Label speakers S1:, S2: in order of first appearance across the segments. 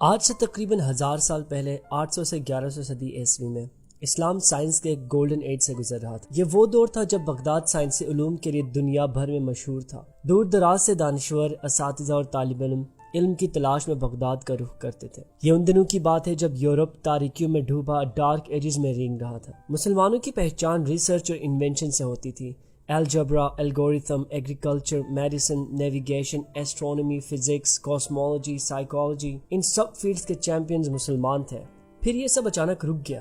S1: آج سے تقریباً 1000 سال پہلے 800 سے 1100 صدی عیسوی میں اسلام سائنس کے ایک گولڈن ایج سے گزر رہا تھا۔ یہ وہ دور تھا جب بغداد سائنسی علوم کے لیے دنیا بھر میں مشہور تھا۔ دور دراز سے دانشور، اساتذہ اور طالب علم کی تلاش میں بغداد کا رخ کرتے تھے۔ یہ ان دنوں کی بات ہے جب یورپ تاریکیوں میں ڈوبا ڈارک ایجز میں رینگ رہا تھا۔ مسلمانوں کی پہچان ریسرچ اور انوینشن سے ہوتی تھی۔ Algebra, algorithm, agriculture, medicine, navigation, astronomy, physics, cosmology, psychology, ان سب فیلڈز کے چیمپئنز مسلمان تھے۔ پھر یہ سب اچانک رک گیا۔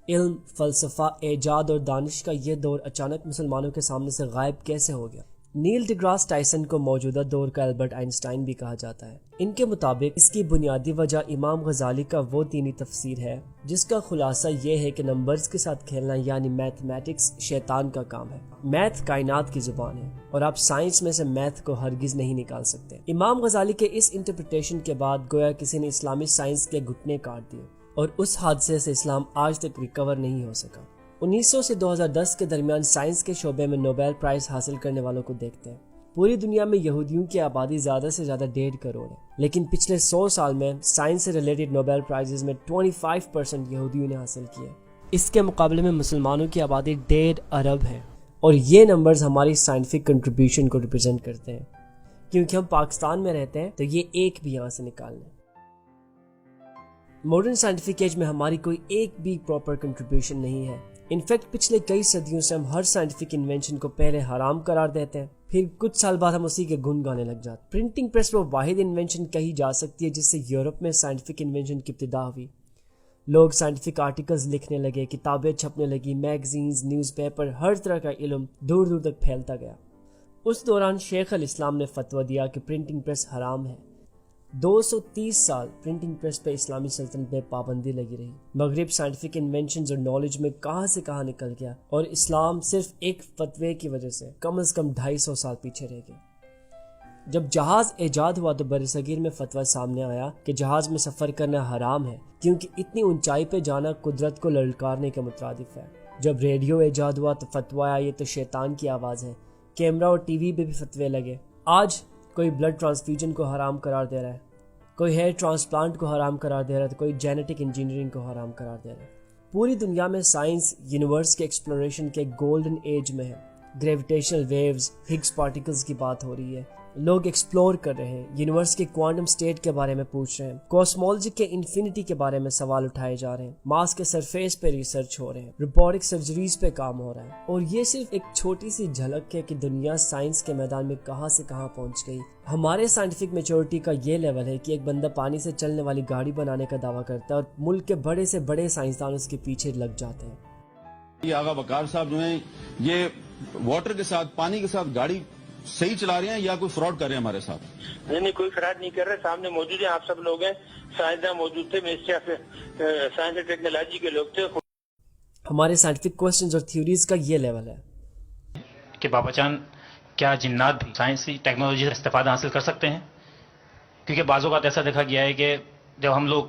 S1: علم، فلسفہ، ایجاد اور دانش کا یہ دور اچانک مسلمانوں کے سامنے سے غائب کیسے ہو گیا؟ نیل ڈی گراس ٹائسن کو موجودہ دور کا البرٹ آئنسٹائن بھی کہا جاتا ہے۔ ان کے مطابق اس کی بنیادی وجہ امام غزالی کا وہ دینی تفسیر ہے جس کا خلاصہ یہ ہے کہ نمبرز کے ساتھ کھیلنا یعنی میتھمیٹکس شیطان کا کام ہے۔ میتھ کائنات کی زبان ہے اور آپ سائنس میں سے میتھ کو ہرگز نہیں نکال سکتے۔ امام غزالی کے اس انٹرپریٹیشن کے بعد گویا کسی نے اسلامی سائنس کے گھٹنے کاٹ دیے اور اس حادثے سے اسلام آج تک ریکور نہیں ہو سکا۔ 1900 سے 2010 کے درمیان سائنس کے شعبے میں نوبیل پرائز حاصل کرنے والوں کو دیکھتے ہیں۔ پوری دنیا میں یہودیوں کی آبادی زیادہ سے زیادہ 1.5 کروڑ ہے، لیکن پچھلے 100 سال میں سائنس سے ریلیٹڈ نوبیل پرائزز میں 25% یہودیوں نے حاصل کیے۔ اس کے مقابلے میں مسلمانوں کی آبادی 1.5 ارب ہے، اور یہ نمبرز ہماری سائنٹیفک کنٹریبیوشن کو ریپرزینٹ کرتے ہیں۔ کیونکہ ہم پاکستان میں رہتے ہیں تو یہ ایک بھی یہاں سے نکالنا ہے۔ ماڈرن سائنٹیفک ایج میں ہماری کوئی ایک بھی پراپر کنٹریبیوشن نہیں ہے۔ انفیکٹ پچھلے کئی صدیوں سے ہم ہر سائنٹیفک انوینشن کو پہلے حرام قرار دیتے ہیں، پھر کچھ سال بعد ہم اسی کے گن گانے لگ جاتے ہیں۔ پرنٹنگ پریس وہ واحد انوینشن کہی جا سکتی ہے جس سے یورپ میں سائنٹیفک انوینشن کی ابتدا ہوئی۔ لوگ سائنٹیفک آرٹیکلز لکھنے لگے، کتابیں چھپنے لگی، میگزینز، نیوز پیپر، ہر طرح کا علم دور دور تک پھیلتا گیا۔ اس دوران شیخ الاسلام نے فتویٰ دیا کہ پرنٹنگ پریس حرام ہے۔ 230 سال پرنٹنگ پریس پہ اسلامی سلطنت میں پابندی لگی رہی۔ مغرب سائنٹیفک انوینشنز اور نالج میں کہاں سے کہاں نکل گیا، اور اسلام صرف ایک فتوے کی وجہ سے کم از کم 250 سال پیچھے رہ گیا۔ جب جہاز ایجاد ہوا تو برصغیر میں فتویٰ سامنے آیا کہ جہاز میں سفر کرنا حرام ہے کیونکہ اتنی اونچائی پہ جانا قدرت کو للکارنے کے مترادف ہے۔ جب ریڈیو ایجاد ہوا تو فتویٰ آیا یہ تو شیطان کی آواز ہے۔ کیمرہ اور ٹی وی پہ بھی فتوے لگے۔ آج کوئی بلڈ ٹرانسفیوژن کو حرام قرار دے رہا ہے، کوئی ہیئر ٹرانسپلانٹ کو حرام قرار دے رہا ہے، تو کوئی جینیٹک انجینئرنگ کو حرام قرار دے رہا ہے۔ پوری دنیا میں سائنس یونیورس کے ایکسپلوریشن کے گولڈن ایج میں ہے۔ گریویٹیشنل ویوز، ہگز پارٹیکلز کی بات ہو رہی ہے۔ لوگ ایکسپلور کر رہے ہیں، یونیورس کے کوانٹم سٹیٹ کے بارے میں پوچھ رہے ہیں، کاسمولوجی کے انفینٹی کے بارے میں سوال اٹھائے جا رہے ہیں، مارس کے سرفیس پہ ریسرچ ہو رہے ہیں، روبوٹک سرجریز پہ کام ہو رہا ہے۔ اور یہ صرف ایک چھوٹی سی جھلک ہے کہ دنیا سائنس کے میدان میں کہاں سے کہاں پہنچ گئی۔ ہمارے سائنٹیفک میچورٹی کا یہ لیول ہے کہ ایک بندہ پانی سے چلنے والی گاڑی بنانے کا دعویٰ کرتا ہے اور ملک کے بڑے سے بڑے سائنسدان اس کے پیچھے لگ جاتے ہیں۔
S2: یہ آغا وقار صاحب جو ہیں یہ واٹر کے ساتھ، پانی کے ساتھ گاڑی صحیح چلا رہے ہیں یا کوئی فراڈ کر رہے ہیں ہمارے ساتھ؟
S3: نہیں، کوئی فراڈ نہیں کر رہے، سامنے موجود ہیں، آپ سب لوگ ہیں، سائنسداں موجود تھے، ministry of science and technology کے لوگ تھے۔
S1: ہمارے سائنٹیفک کوسچنز اور تھیوریز کا یہ لیول ہے
S4: کہ بابا جان کیا جنات بھی سائنسی ٹیکنالوجی سے استفادہ حاصل کر سکتے ہیں؟ کیونکہ بعض اوقات ایسا دیکھا گیا ہے کہ جب ہم لوگ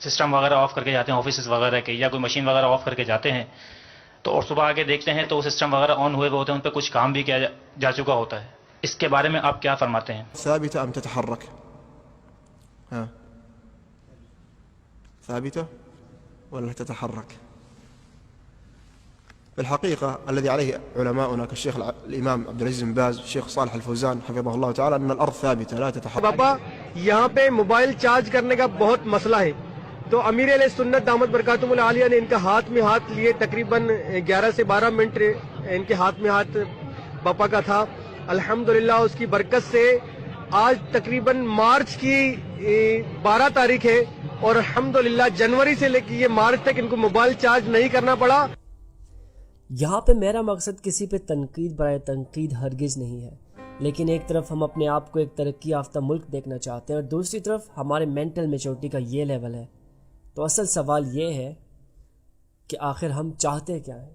S4: سسٹم وغیرہ آف کر کے جاتے ہیں آفیسز وغیرہ کے، یا کوئی مشین وغیرہ آف کر کے جاتے ہیں تو اور صبح آگے دیکھتے ہیں تو وہ سسٹم وغیرہ آن ہوئے ہوتے ہیں، ان پہ کچھ کام بھی کیا جا چکا ہوتا ہے۔ اس کے بارے میں آپ کیا فرماتے ہیں؟
S5: ثابتة ام تتحرك؟ ثابتة ولا تتحرك؟ بالحقيقة الذي عليه علماؤنا كالشيخ الإمام عبد العزيز بن باز، الشيخ صالح الفوزان حفظه الله تعالى، أن الأرض ثابتة لا تتحرك۔
S6: بابا یہاں پہ موبائل چارج کرنے کا بہت مسئلہ ہے، تو امیر علیہ سنت دامت برکاتہم العالیہ نے ان کا ہاتھ میں ہاتھ لیے، تقریباً 11 سے 12 منٹ ان کے ہاتھ میں ہاتھ باپا کا تھا۔ الحمدللہ اس کی برکت سے آج تقریباً مارچ کی 12 تاریخ ہے، اور الحمدللہ جنوری سے لے کے یہ مارچ تک ان کو موبائل چارج نہیں کرنا پڑا۔
S1: یہاں پہ میرا مقصد کسی پہ تنقید برائے تنقید ہرگز نہیں ہے، لیکن ایک طرف ہم اپنے آپ کو ایک ترقی یافتہ ملک دیکھنا چاہتے ہیں اور دوسری طرف ہمارے مینٹل میچورٹی کا یہ لیول ہے۔ تو اصل سوال یہ ہے کہ آخر ہم چاہتے کیا ہیں؟